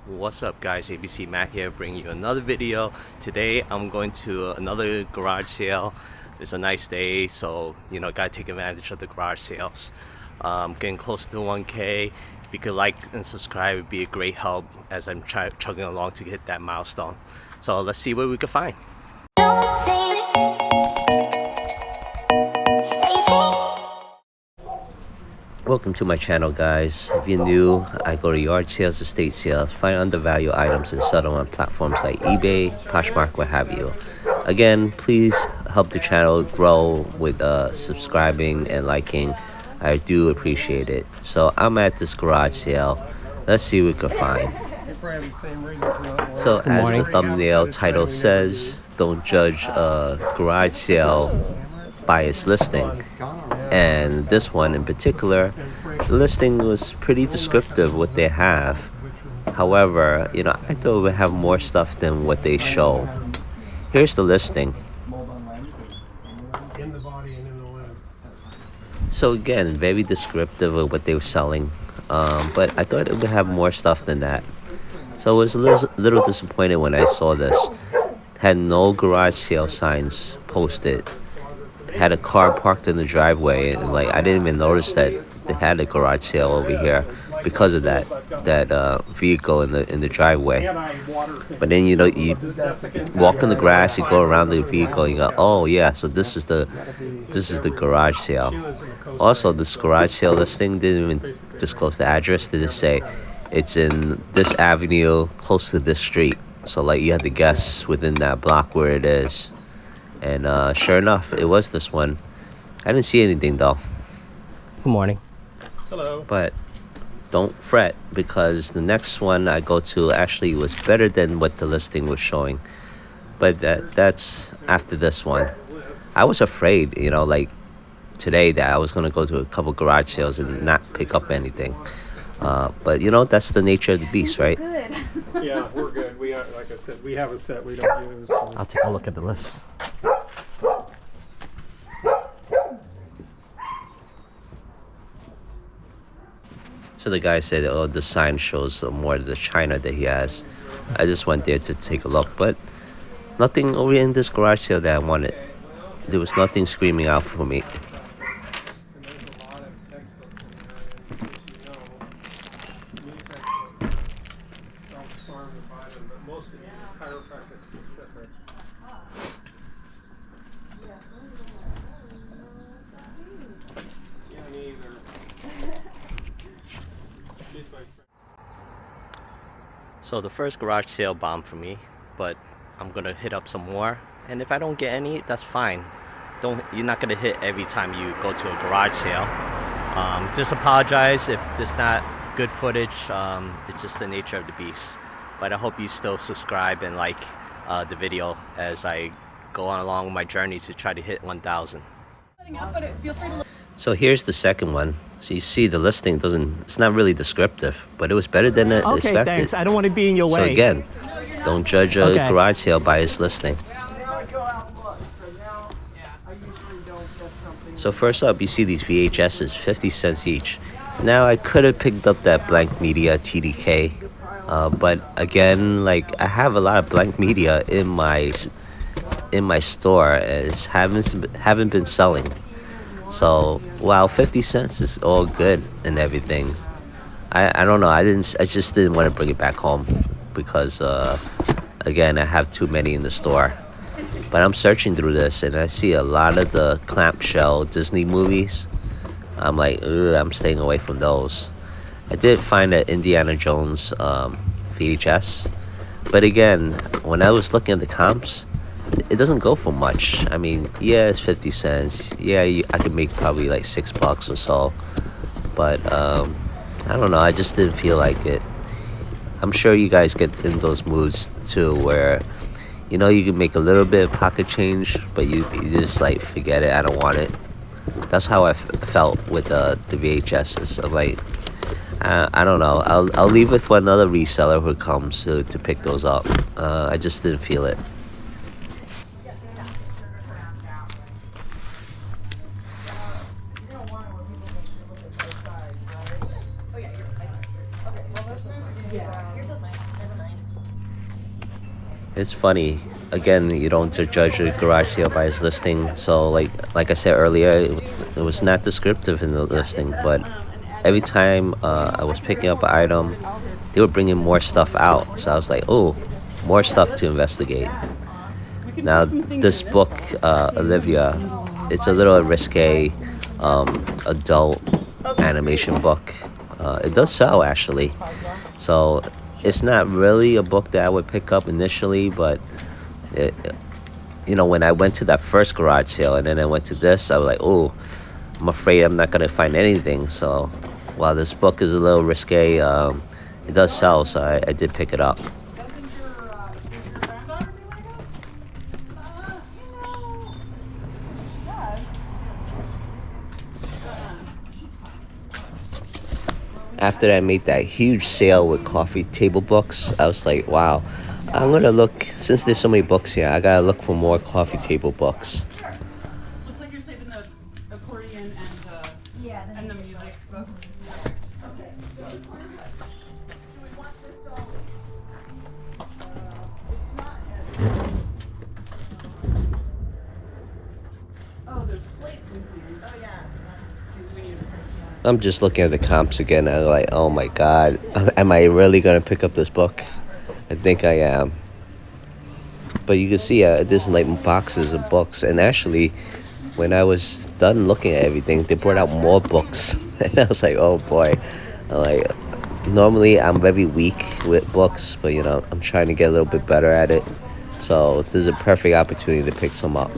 What's up guys, ABC Matt here bringing you another video. Today I'm going to another garage sale. It's a nice day, so gotta take advantage of the garage sales. Getting close to 1K. If you could like and subscribe, it'd be a great help as I'm chugging along to hit that milestone. So let's see what we can find. Welcome to my channel, guys. If you're new, I go to yard sales, estate sales, find undervalued items and sell them on platforms like eBay, Poshmark, what have you. Again, please help the channel grow with subscribing and liking. I do appreciate it. So I'm at this garage sale. Let's see what we can find. So as the thumbnail title says, don't judge a garage sale by its listing. And this one in particular, the listing was pretty descriptive what they have. However, I thought we have more stuff than what they show. Here's the listing. So again, very descriptive of what they were selling, but I thought it would have more stuff than that. So I was a little disappointed when I saw this. Had no garage sale signs posted. Had a car parked in the driveway, and I didn't even notice that they had a garage sale over here because of that vehicle in the driveway. But then you walk in the grass, you go around the vehicle, and you go, oh yeah, so this is the garage sale. Also, this garage sale listing didn't even disclose the address. They just say it's in this avenue close to this street. So you had to guess within that block where it is. And sure enough, it was this one. I didn't see anything though. Good morning. Hello. But don't fret, because the next one I go to actually was better than what the listing was showing. But that's after this one. I was afraid, today that I was going to go to a couple garage sales and not pick up anything. But that's the nature of the beast, right? Yeah, we're good. We are, like I said, we have a set we don't use. So. I'll take a look at the list. So the guy said, oh, the sign shows more of the China that he has. I just went there to take a look, but nothing over in this garage sale that I wanted. There was nothing screaming out for me. So the first garage sale bombed for me, but I'm gonna hit up some more, and if I don't get any, that's fine. You're not gonna hit every time you go to a garage sale. Just apologize if there's not good footage. It's just the nature of the beast. But I hope you still subscribe and like the video as I go on along my journey to try to hit 1,000. So here's the second one. So you see the listing it's not really descriptive, but it was better than expected. Okay, thanks. I don't want to be in your way. So again, don't judge a garage sale by its listing. So first up, you see these VHSs, 50 cents each. Now I could have picked up that blank media TDK, but again, I have a lot of blank media in my store as haven't been selling. So while 50 cents is all good and everything, I don't know. I just didn't want to bring it back home because again, I have too many in the store. But I'm searching through this and I see a lot of the clamshell Disney movies. I'm like, I'm staying away from those. I did find an Indiana Jones VHS, but again, when I was looking at the comps, it doesn't go for much. I mean, yeah, it's 50 cents. Yeah, I could make probably like $6 or so. But I don't know. I just didn't feel like it. I'm sure you guys get in those moods too, where you can make a little bit of pocket change, but you just forget it. I don't want it. That's how I felt with the VHSs. I'm like, I don't know. I'll leave it for another reseller who comes to pick those up. I just didn't feel it. Yeah, yours is mine. It's funny. Again, you don't judge a garage sale by its listing. So, like I said earlier, it was not descriptive in the listing. But every time I was picking up an item, they were bringing more stuff out. So I was like, oh, more stuff to investigate. Now, this book, Olivia, it's a little risque adult animation book. It does sell actually. So it's not really a book that I would pick up initially, but it, when I went to that first garage sale and then I went to this, I was like, oh, I'm afraid I'm not gonna find anything. So while this book is a little risque, it does sell, so I did pick it up. After I made that huge sale with coffee table books, I was like, wow, I'm gonna look, since there's so many books here, I gotta look for more coffee table books. Looks like you're saving the accordion and the music books. Oh, there's plates in here. Oh yeah. I'm just looking at the comps again. I'm like, oh my god, am I really gonna pick up this book? I think I am. But you can see there's like boxes of books, and actually, when I was done looking at everything, they brought out more books, and I was like, oh boy. Normally I'm very weak with books, but I'm trying to get a little bit better at it. So this is a perfect opportunity to pick some up.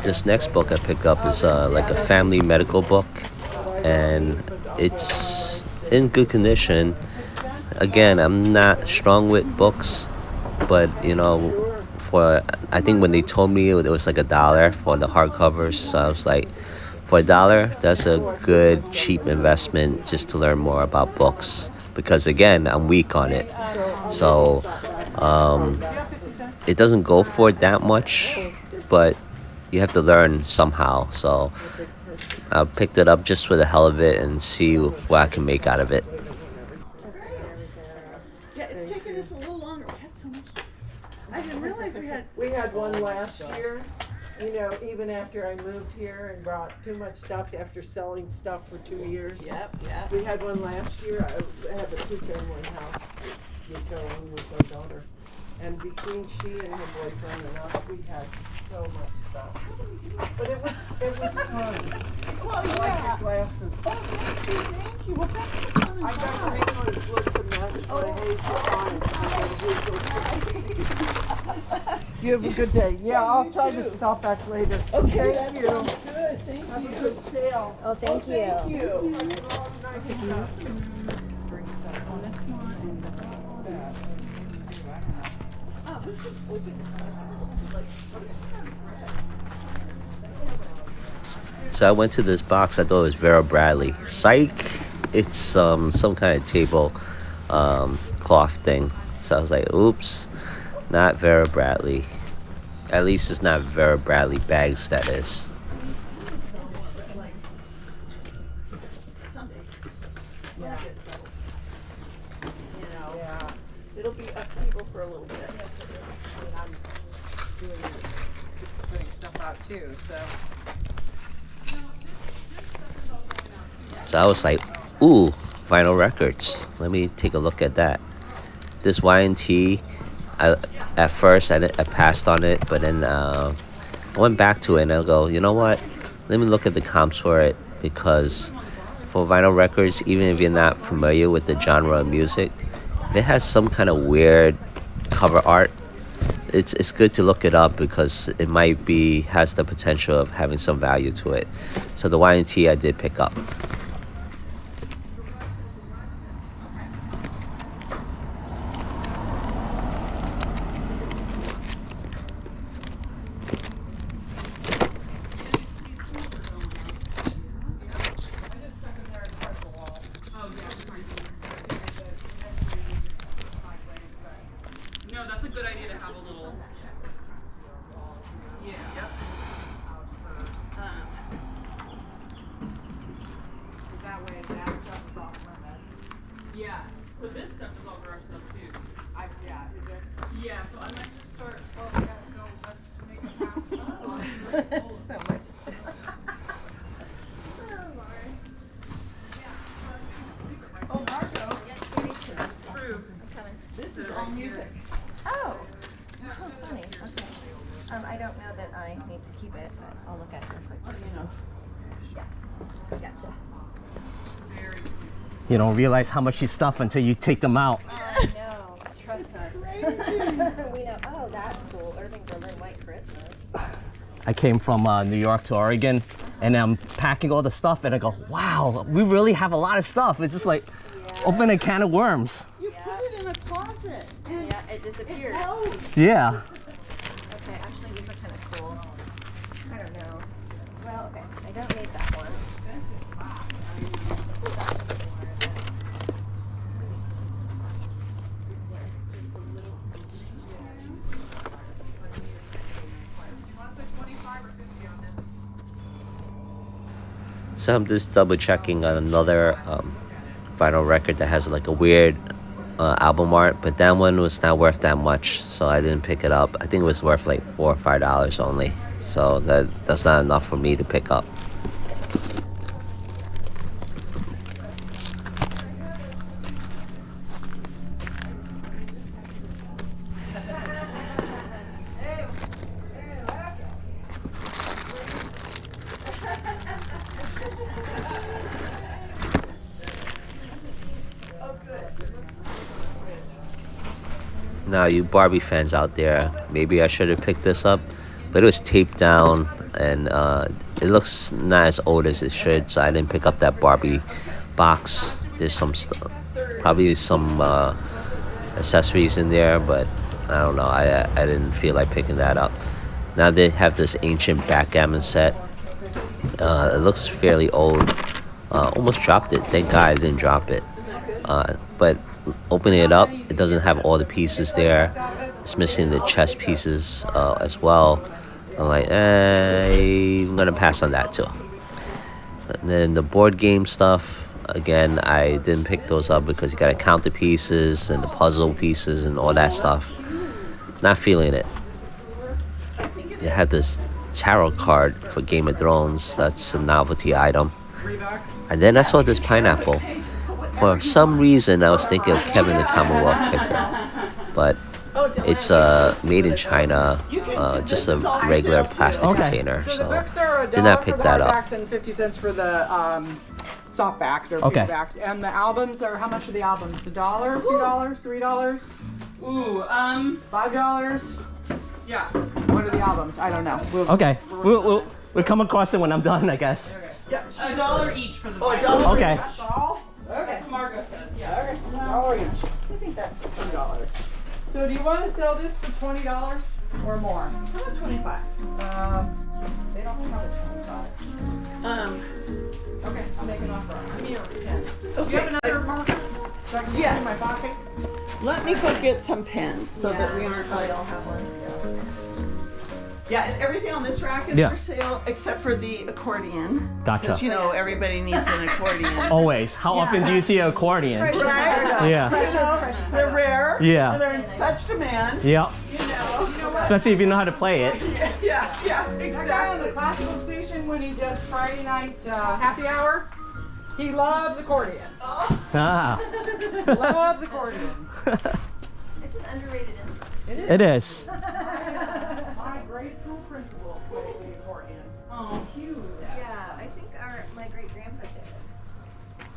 This next book I pick up is like a family medical book, and it's in good condition. Again, I'm not strong with books, but I think when they told me it was like $1 for the hardcovers, so I was like, for $1, that's a good cheap investment just to learn more about books. Because again, I'm weak on it, so it doesn't go for that much, but you have to learn somehow. So I picked it up just for the hell of it and see what I can make out of it. Yeah, it's taking us a little longer. We had so much. I didn't realize We had one last year, even after I moved here and brought too much stuff after selling stuff for 2 years. Yep, yeah. We had one last year. I have a 2-family house we go in with our daughter. And between she and her boyfriend and us, we had so much stuff. But it was fun. Well, I like your glasses. Thank you. Well, thanks for coming I got by. green ones look to match my hazel eyes. You have a good day. Yeah, I'll try to stop back later. Okay, Thank that you. sounds good. Thank Have a you. good sale. Oh, thank you. Thank you. So I went to this box. I thought it was Vera Bradley. Psych! It's some kind of table cloth thing. So I was like, oops, not Vera Bradley. At least it's not Vera Bradley bags, that is. Yeah. It'll be upheaval for a little bit. And I'm putting stuff out too, so. So I was like, ooh, vinyl records. Let me take a look at that. This Y&T, at first I passed on it, but then I went back to it and I'll go, you know what? Let me look at the comps for it, because for vinyl records, even if you're not familiar with the genre of music, if it has some kind of weird cover art, it's good to look it up, because it might has the potential of having some value to it. So the Y&T I did pick up. No, no, that's a good idea to have a little. Yeah. That way, that stuff is off limits. Yeah. So this stuff is all our stuff too. Yeah, is there? Yeah. So I might just start. Well, we gotta go. Let's make a pass. So much stuff. Oh, Marco, Yes, sweetie. True. I'm coming. this is all music. Oh. Oh, funny. Okay. I don't know that I need to keep it, but I'll look at it real quick. You know. Gotcha. Very. You don't realize how much you stuff until you take them out. I know. Trust us. We know. Oh, that's cool. Irving Berlin White Christmas. I came from New York to Oregon, and I'm packing all the stuff, and I go, wow, we really have a lot of stuff. It's just like open a can of worms. You put it in a closet. And Yeah, it disappears. Yeah. Okay, actually, these are kind of cool. I don't know. Well, okay. I don't need that one. So I'm just double checking on another vinyl record that has like a weird album art, but that one was not worth that much, so I didn't pick it up. I think it was worth like $4 or $5 only, so that's not enough for me to pick up. Now, you Barbie fans out there, maybe I should have picked this up, but it was taped down, and it looks not as old as it should, so I didn't pick up that Barbie box. There's some probably some accessories in there, but I don't know. I didn't feel like picking that up. Now they have this ancient backgammon set. It looks fairly old. Almost dropped it. Thank God I didn't drop it. But opening it up, it doesn't have all the pieces there. It's missing the chess pieces as well. I'm like, I'm gonna pass on that too. And then the board game stuff, again, I didn't pick those up because you gotta count the pieces and the puzzle pieces and all that stuff. Not feeling it. They had this tarot card for Game of Thrones. That's a novelty item. And then I saw this pineapple. For some reason, I was thinking of Kevin the Commonwealth Picker, but it's made in China, just a regular plastic container. So the So books are did $1 not for pick the that up. hardbacks and 50 cents for the soft backs or Okay. paperbacks. And the albums are, how much are the albums? $1, $2, $3, Ooh. $5? Yeah. What are the albums? I don't know. Okay. We'll come across it when I'm done, I guess. $1 each for the. Okay. That's all? Okay. That's what Margo said. Yeah. Okay. $1 each. I think that's $2. So do you want to sell this for $20 or more? How about 25? They don't have a 25. Okay, I'll make an offer. I'm here. Pen. Okay. You have another marker? So I can put it in my pocket? Let me go get some pens so that we aren't I like. don't have one. Yeah, and everything on this rack is Yeah. for sale except for the accordion. Gotcha. Because you know everybody needs an accordion. Always. How often do you see an accordion? Precious. Right? Yeah. Precious. They're rare. Yeah. And they're in such demand. Yep. You know. Especially if you know how to play it. Yeah, That guy on the exactly. classical station when he does Friday night happy hour, he loves accordion. Ah. Loves accordion. It's an underrated instrument. It is. My grade school principal played the accordion. Oh, cute. Yeah, I think my great grandpa did.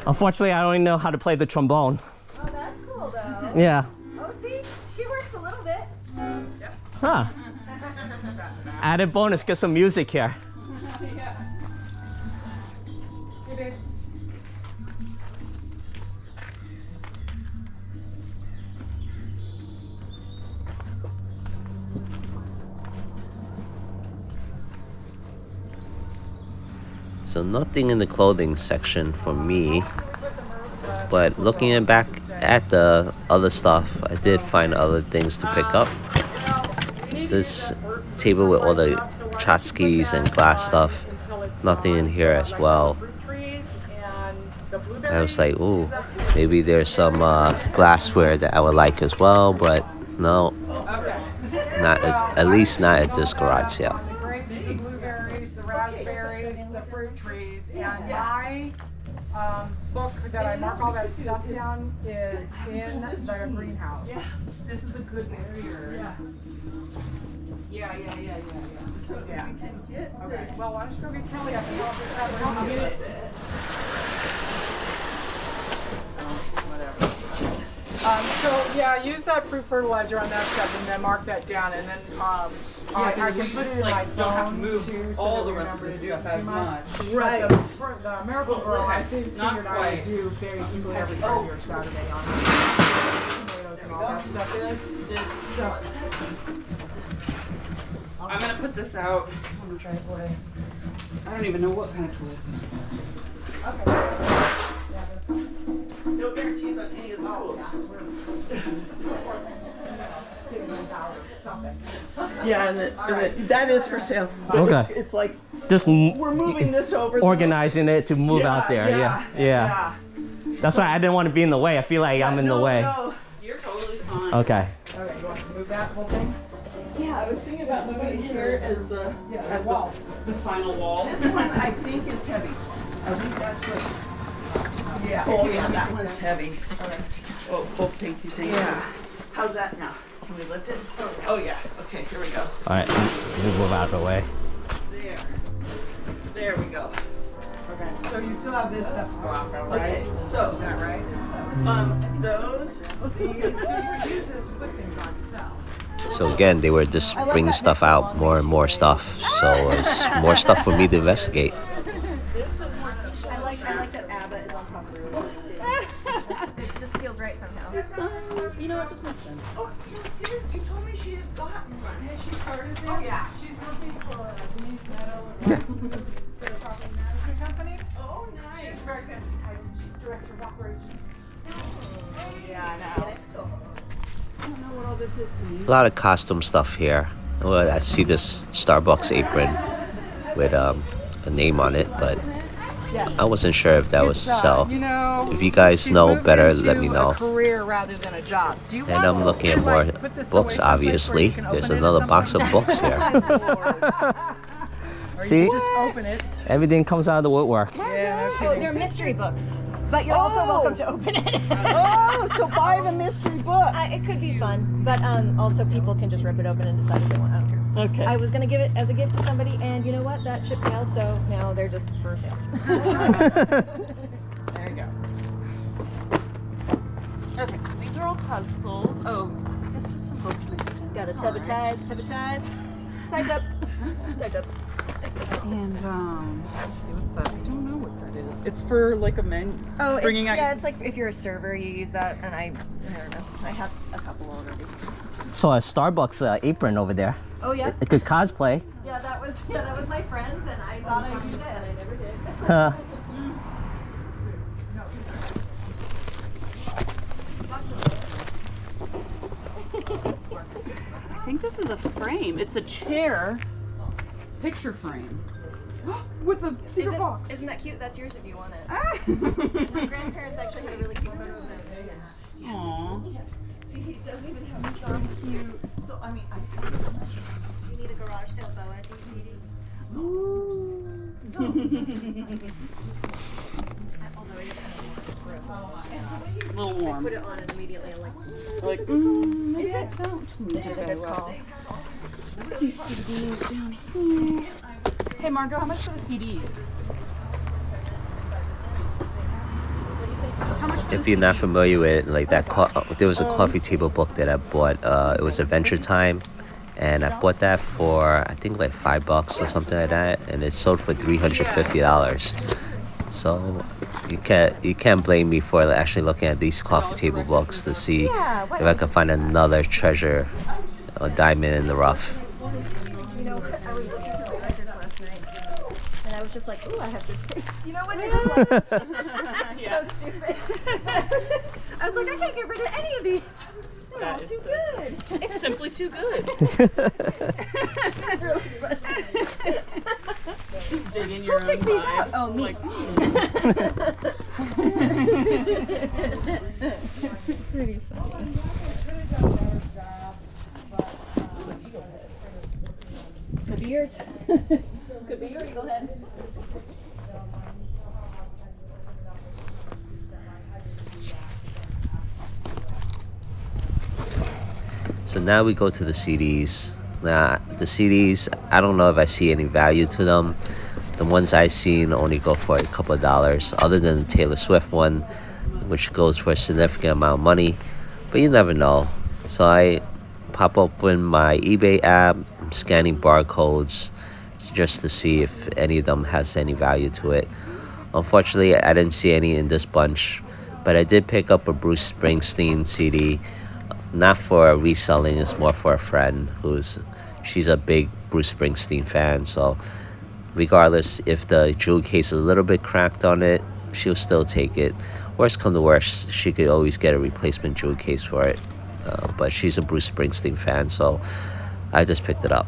Unfortunately, I only know how to play the trombone. Oh, that's cool though. Yeah. Oh, see, she works a little bit. Huh. Added bonus, get some music here. Hey, babe. So nothing in the clothing section for me, but looking back at the other stuff, I did find other things to pick up. This table with all the tchotchkes and glass stuff, nothing in here as well. I was like, ooh, maybe there's some glassware that I would like as well, but no, not at least not at this garage sale. The grapes, the blueberries, the raspberries, the fruit trees, and my book that I mark all that stuff down is in the greenhouse. Yeah, this is a good barrier. Yeah. Okay, well, why don't you go get Kelly up and help get it? So yeah, use that fruit fertilizer on that stuff and then mark that down, and then I can put it in my phone too, so all that the we rest of remember this to do stuff too as much. much. Right. But the Miracle Grow, I think Not figured I would quite. do very easily every Friday or Saturday on tomatoes and all that stuff is. So I'm gonna put this out. I'm gonna try to put it. I don't even know what kind of tools. No guarantees on any of the tools. Yeah, and that is for sale. But Okay. It's like Just we're moving this over. organizing it to move out there. Yeah. That's why I didn't want to be in the way. I feel like I'm in the way. No. You're totally fine. Okay. okay, you want to move that whole thing? Yeah, I was thinking about moving it here as the Wall. The final wall. This one I think is heavy. I think that's what. Yeah. Oh yeah, that one's heavy. Oh, thank you. Yeah. How's that now? Can we lift it? Oh yeah. Okay, here we go. All right. Let me move out of the way. There. There we go. Okay, so you still have this stuff to go out though, right? Okay, so Is that right? those. So you could use this to put things on yourself. So again, they were just bringing stuff out, more and more stuff. So it's more stuff for me to investigate. I like that ABBA is on top of the box too. It just feels right somehow. You know, it just makes sense. Oh, you told me she had gotten one. Has she started it? Oh yeah, she's working for Denise Meadow for the property management company. Oh, nice. She's very fancy title. She's director of operations. Yeah, I know. I don't know what all this is. A lot of costume stuff here. Well, I see this Starbucks apron with a name on it, but I wasn't sure if that was sell. You know, If you guys she's know moved better, into let me know. A career rather than a job. Do you And want I'm looking at to, more like, put this books, away someplace where you obviously. can There's open it another at box some of point? books here. Or See? you just open it. Everything comes out of the woodwork. Yeah, no Oh, kidding. they're mystery books, but you're also welcome to open it. Oh, so buy the mystery book. It could be fun, but also people can just rip it open and decide if they want. I don't care. Okay. I was gonna give it as a gift to somebody, and you know what? That ships out, so now they're just for sale. There you go. Okay, so these are all puzzles. Oh, I guess there's some books mixed in. Got a That's tub of all right. ties, tied up, tied up. And let's see, what's that? I don't know what that is. It's for like a menu. Oh, Bringing out. it's like if you're a server, you use that, and I don't know. I have a couple already. So a Starbucks apron over there. Oh yeah, It could cosplay. yeah. That was my friend's, and I thought I'd use it, and I never did. Huh. I think this is a frame. It's a chair picture frame with a secret box. Isn't that cute? That's yours if you want it. Ah. My grandparents actually had a really cute photo of them. Aww. See, he doesn't even have a job. Cute. So, I mean, You need a garage sale boa DVD. Although it is kind of A little warm. put it on and immediately I'm like, Like, maybe I don't need is it it a very good well. call? These CDs down here. Hey Margot, how much for the CDs? How much for If the you're not CDs? familiar with like that, there was a coffee table book that I bought. It was Adventure Time, and I bought that for I think like $5 or something like that, and it sold for $350. So you can't blame me for actually looking at these coffee table books to see if I can find another treasure, a diamond in the rough. You know, I was looking through the records last night, and I was just like, ooh, I have good taste. You know when you're just like, so stupid. I I was like, I can't get rid of any of these. They're all That is too so good. It's simply too good. That's really funny. Just dig in your Who own picked these vibe. out? Oh, me. Like, Pretty funny. Could be yours. Could be your eagle head. So now we go to the CDs. Now, the CDs, I don't know if I see any value to them. The ones I've seen only go for a couple of dollars, other than the Taylor Swift one, which goes for a significant amount of money. But you never know. So I pop open my eBay app, I'm scanning barcodes just to see if any of them has any value to it. Unfortunately, I didn't see any in this bunch, but I did pick up a Bruce Springsteen CD. Not for reselling, it's more for a friend she's a big Bruce Springsteen fan. So regardless if the jewel case is a little bit cracked on it, she'll still take it. Worst come to worst, she could always get a replacement jewel case for it. But she's a Bruce Springsteen fan, so I just picked it up.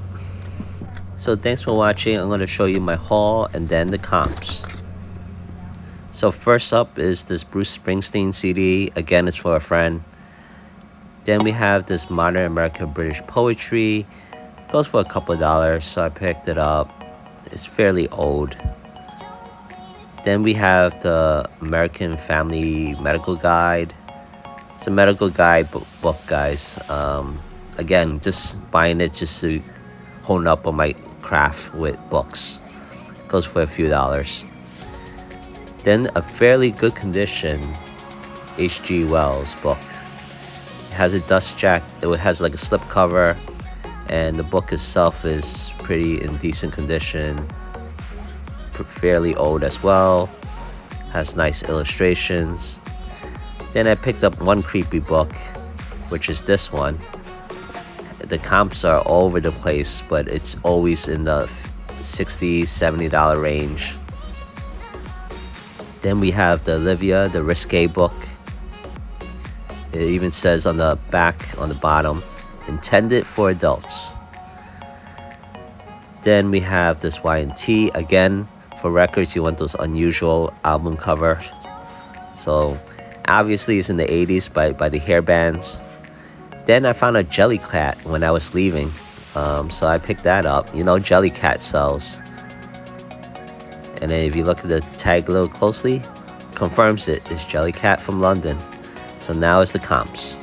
So thanks for watching. I'm going to show you my haul and then the comps. So first up is this Bruce Springsteen CD. Again, it's for a friend. Then we have this Modern American British Poetry. Goes for a couple of dollars, so I picked it up. It's fairly old. Then we have the American Family Medical Guide. It's a medical guide book, guys. Again, just buying it just to hone up on my craft with books. Goes for a few dollars. Then a fairly good condition H.G. Wells book. Has a dust jack. It has like a slip cover, and the book itself is pretty in decent condition, fairly old as well, has nice illustrations. Then I picked up one creepy book, which is this one. The comps are all over the place, but it's always in the $60, $70 range. Then we have the Olivia, the Risque book. It even says on the back, on the bottom, intended for adults. Then we have this Y&T. Again, for records, you want those unusual album covers. So obviously it's in the 80s by the hair bands. Then I found a Jellycat when I was leaving. So I picked that up. You know, Jellycat sells. And then if you look at the tag a little closely, confirms it. It's Jellycat from London. So now is the comps.